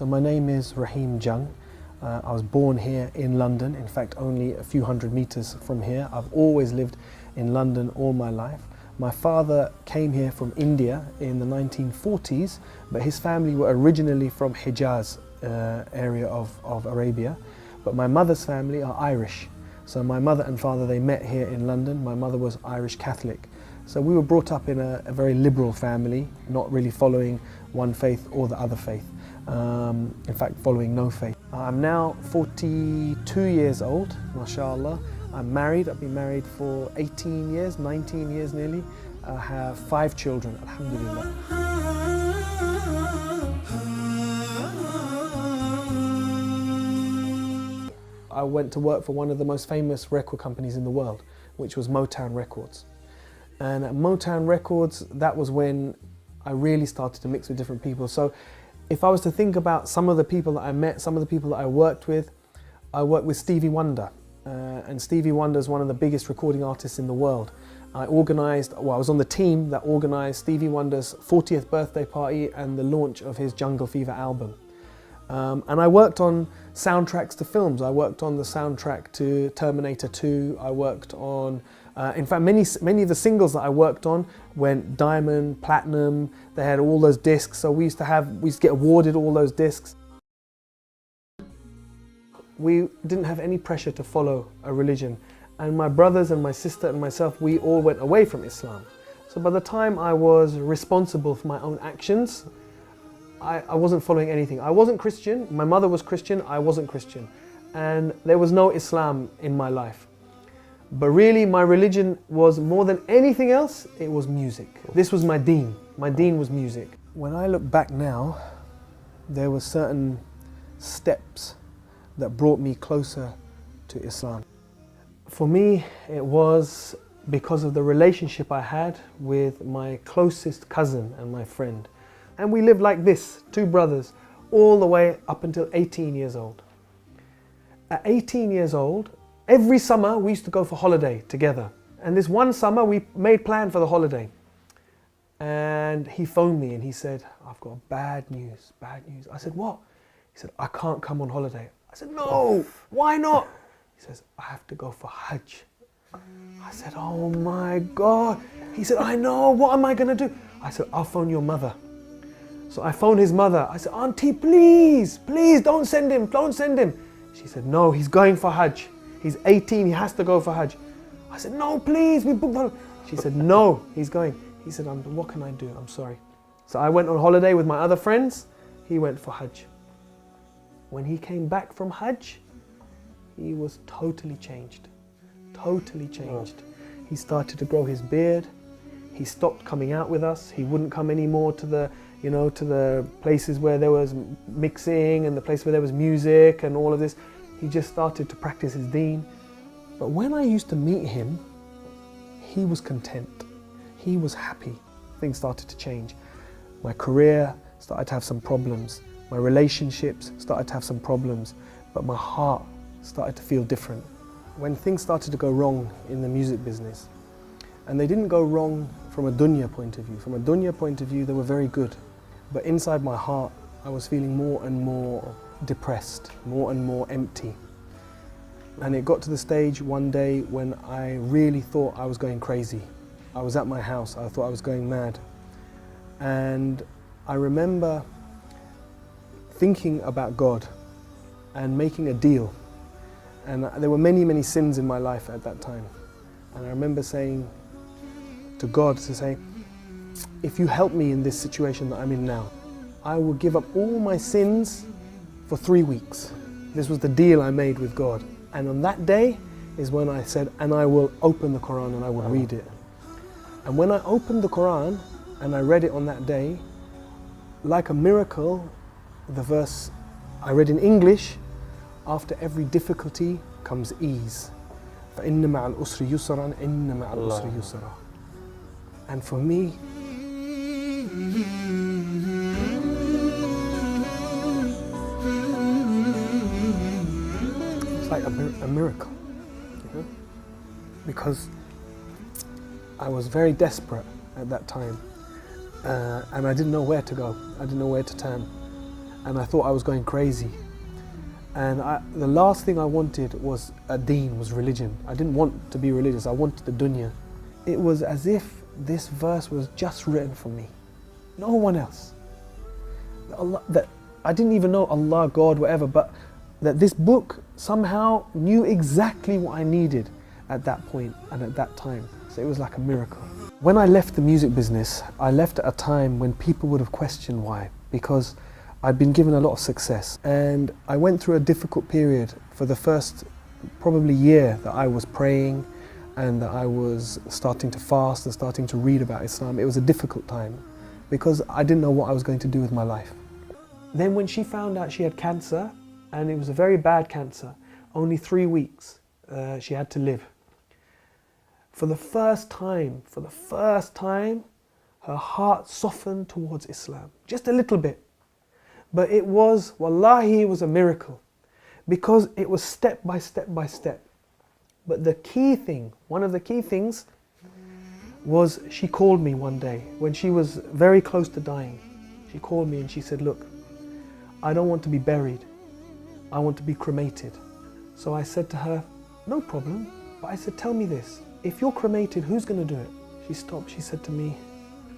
So my name is Rahim Jung. I was born here in London, in fact only a few hundred meters from here. I've always lived in London all my life. My father came here from India in the 1940s, but his family were originally from Hijaz area of Arabia. But my mother's family are Irish. So my mother and father, they met here in London. My mother was Irish Catholic. So we were brought up in a very liberal family, not really following one faith or the other faith. In fact, following no faith. I'm now 42 years old, mashallah. I'm married. I've been married for 18 years, 19 years nearly. I have 5 children, alhamdulillah. I went to work for one of the most famous record companies in the world, which was Motown Records. And at Motown Records, that was when I really started to mix with different people. So if I was to think about some of the people that I met, some of the people that I worked with Stevie Wonder. And Stevie Wonder is one of the biggest recording artists in the world. I was on the team that organised Stevie Wonder's 40th birthday party and the launch of his Jungle Fever album. And I worked on soundtracks to films. I worked on the soundtrack to Terminator 2. I worked on, in fact, many of the singles that I worked on went diamond, platinum. They had all those discs. So we used to get awarded all those discs. We didn't have any pressure to follow a religion. And my brothers and my sister and myself, we all went away from Islam. So by the time I was responsible for my own actions, I wasn't following anything. I wasn't Christian, my mother was Christian, I wasn't Christian. And there was no Islam in my life. But really my religion was more than anything else, it was music. This was my deen. My deen was music. When I look back now, there were certain steps that brought me closer to Islam. For me, it was because of the relationship I had with my closest cousin and my friend. And we lived like this, 2 brothers, all the way up until 18 years old. At 18 years old, every summer we used to go for holiday together. And this one summer we made plan for the holiday. And he phoned me and he said, "I've got bad news, bad news." I said, "What?" He said, "I can't come on holiday." I said, "No, why not?" He says, "I have to go for Hajj." I said, "Oh my God." He said, "I know, what am I gonna do?" I said, "I'll phone your mother." So I phoned his mother. I said, "Auntie, please, please don't send him, don't send him." She said, "No, he's going for Hajj. He's 18, he has to go for Hajj." I said, "No, please, we booked holiday." She said, "No, he's going." He said, "What can I do? I'm sorry." So I went on holiday with my other friends. He went for Hajj. When he came back from Hajj, he was totally changed, totally changed. He started to grow his beard. He stopped coming out with us. He wouldn't come anymore to the places where there was mixing and the place where there was music and all of this. He just started to practice his deen. But when I used to meet him, he was content. He was happy. Things started to change. My career started to have some problems. My relationships started to have some problems, but my heart started to feel different. When things started to go wrong in the music business, and they didn't go wrong from a dunya point of view. From a dunya point of view, they were very good. But inside my heart, I was feeling more and more depressed, more and more empty. And it got to the stage one day when I really thought I was going crazy. I was at my house, I thought I was going mad. And I remember thinking about God and making a deal. And there were many, many sins in my life at that time. And I remember saying to God, "If you help me in this situation that I'm in now, I will give up all my sins for 3 weeks." This was the deal I made with God. And on that day is when I said, "And I will open the Quran and I will read it." And when I opened the Quran and I read it on that day, like a miracle, the verse I read in English, "After every difficulty comes ease. فَإِنَّ مَعَ الْأُسْرِ يُسْرًا إِنَّ مَعَ الْأُسْرِ يُسْرًا." And for me, it's like a miracle, you know? Because I was very desperate at that time, and I didn't know where to go. I didn't know where to turn. and I thought I was going crazy. And the last thing I wanted was a deen, was religion. I didn't want to be religious, I wanted the dunya. It was as if this verse was just written for me, no one else. That I didn't even know Allah, God, whatever, but that this book somehow knew exactly what I needed at that point and at that time. So it was like a miracle. When I left the music business, I left at a time when people would have questioned why, because I'd been given a lot of success, and I went through a difficult period for the first probably year that I was praying and that I was starting to fast and starting to read about Islam. It was a difficult time because I didn't know what I was going to do with my life. Then when she found out she had cancer, and it was a very bad cancer, only 3 weeks she had to live. For the first time, her heart softened towards Islam, just a little bit. But it was, wallahi, it was a miracle, because it was step by step by step. But the key thing, one of the key things, was she called me one day when she was very close to dying. She called me and she said, look, I don't want to be buried, I want to be cremated. So I said to her, no problem, but I said, tell me this, if you're cremated, who's going to do it? She stopped, she said to me,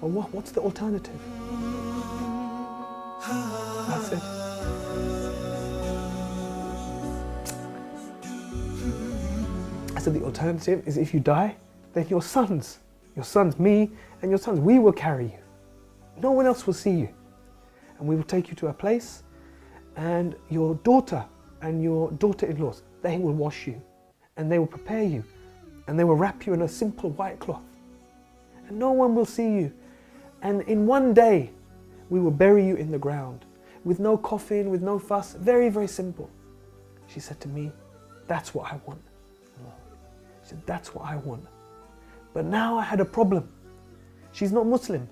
well, what's the alternative? I said, the alternative is if you die, then your sons, me and your sons, we will carry you. No one else will see you. And we will take you to a place, and your daughter and your daughter-in-laws, they will wash you, and they will prepare you, and they will wrap you in a simple white cloth. And no one will see you. And in one day, we will bury you in the ground, with no coffin, with no fuss, very, very simple. She said to me, that's what I want. She said, that's what I want. But now I had a problem. She's not Muslim.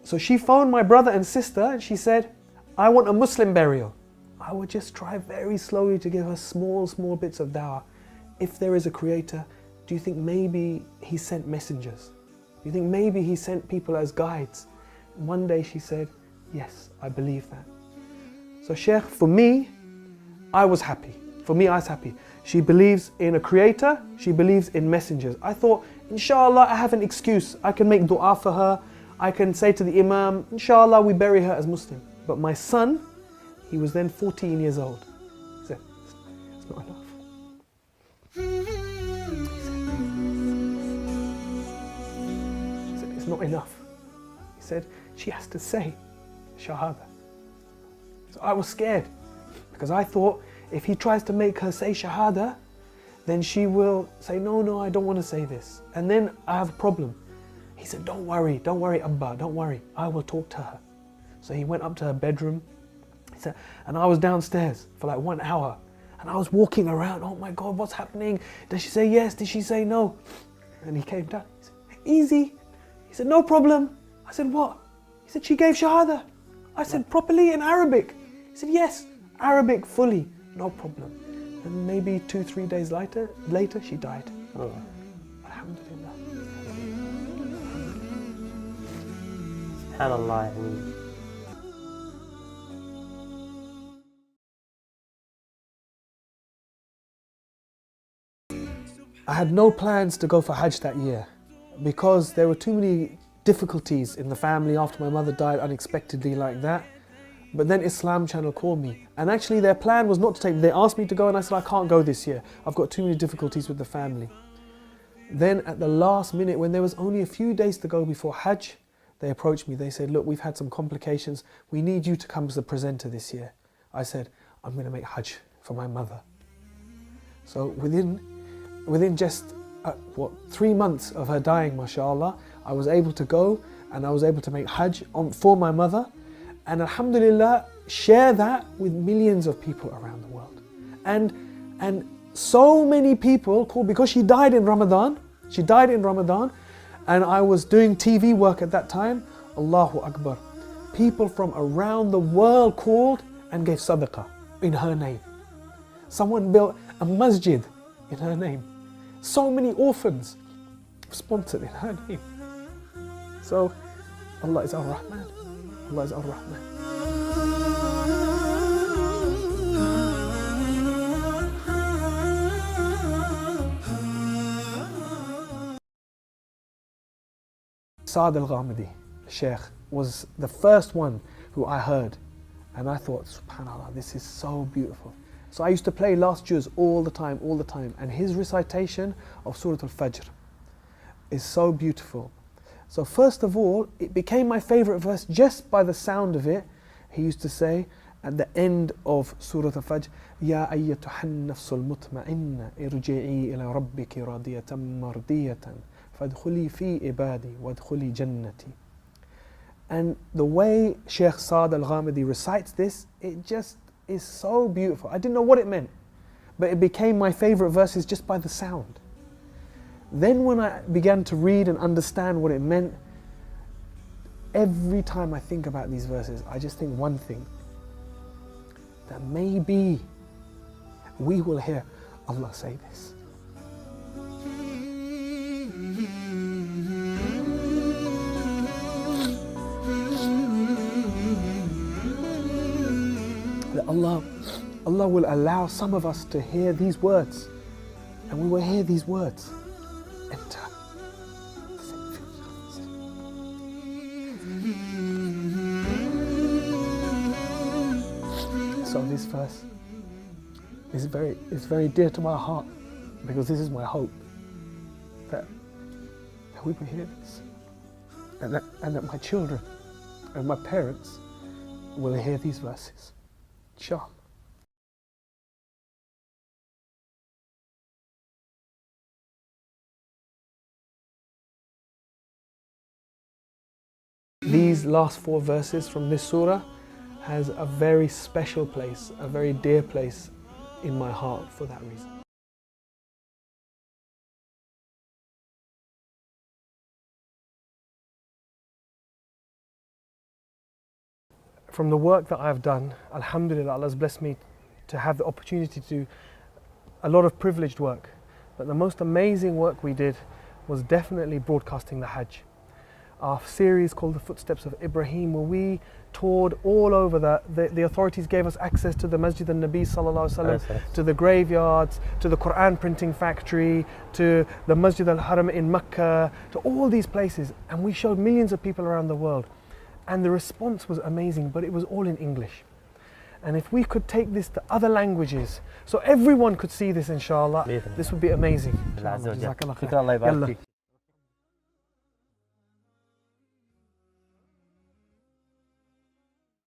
So she phoned my brother and sister and she said, I want a Muslim burial. I would just try very slowly to give her small bits of dawah. If there is a creator, do you think maybe he sent messengers? Do you think maybe he sent people as guides? And one day she said, yes, I believe that. So Sheikh, for me, I was happy. For me, I was happy. She believes in a creator, she believes in messengers. I thought, inshallah, I have an excuse. I can make dua for her. I can say to the imam, inshallah, we bury her as Muslim. But my son, he was then 14 years old. He said, it's not enough. He said, it's not enough. He said, she has to say shahada. So I was scared, because I thought if he tries to make her say shahada, then she will say, no, I don't want to say this. And then I have a problem. He said, don't worry, Abba, don't worry. I will talk to her. So he went up to her bedroom. He said, and I was downstairs for like 1 hour. And I was walking around, oh my God, what's happening? Did she say yes? Did she say no? And he came down. He said, easy. He said, no problem. I said, what? He said, she gave shahada. I said, properly in Arabic? He said, yes, Arabic fully, no problem. And maybe 2-3 days later, she died. Oh. Alhamdulillah. SubhanAllah. I mean, I had no plans to go for Hajj that year because there were too many difficulties in the family after my mother died unexpectedly like that. But then Islam Channel called me, and actually their plan was not to take me. They asked me to go and I said, I can't go this year. I've got too many difficulties with the family. Then at the last minute, when there was only a few days to go before Hajj, they approached me. They said, look, we've had some complications. We need you to come as a presenter this year. I said, I'm going to make Hajj for my mother. So within just 3 months of her dying, mashallah, I was able to go and I was able to make Hajj for my mother, and alhamdulillah, share that with millions of people around the world. And so many people called, because she died in Ramadan, and I was doing TV work at that time, Allahu Akbar. People from around the world called and gave sadaqah in her name. Someone built a masjid in her name. So many orphans sponsored in her name. So Allah is Ar-Rahman. Allah is Ar-Rahman. Saad al-Ghamidi, Sheikh, was the first one who I heard, and I thought, subhanAllah, this is so beautiful. So I used to play last juz all the time, and his recitation of Surah Al-Fajr is so beautiful. So first of all, it became my favorite verse just by the sound of it. He used to say at the end of Surah Al-Fajr, Ya ayyatuhan nafsul mutma'inna irji'i ila rabbiki radiyatan mardiyatan fadkhuli fi ibadi wadkhuli jannati. And the way Sheikh Saad al-Ghamidi recites this, it just is so beautiful. I didn't know what it meant, but it became my favorite verses just by the sound. Then when I began to read and understand what it meant, every time I think about these verses, I just think one thing, that maybe we will hear Allah say this. That Allah will allow some of us to hear these words, and we will hear these words enter. So this verse is very dear to my heart, because this is my hope that we will hear this, and that my children and my parents will hear these verses. Inshallah. These last 4 verses from this surah has a very special place, a very dear place in my heart for that reason. From the work that I've done, alhamdulillah, Allah has blessed me to have the opportunity to do a lot of privileged work. But the most amazing work we did was definitely broadcasting the Hajj. Our series called The Footsteps of Ibrahim, where we toured all over. The authorities gave us access to the Masjid al-Nabi sallallahu alaihi wasallam, to the graveyards, to the Quran printing factory, to the Masjid al-Haram in Mecca, to all these places. And we showed millions of people around the world. And the response was amazing, but it was all in English. And if we could take this to other languages, so everyone could see this, inshallah, this would be amazing. Jazakallah khair.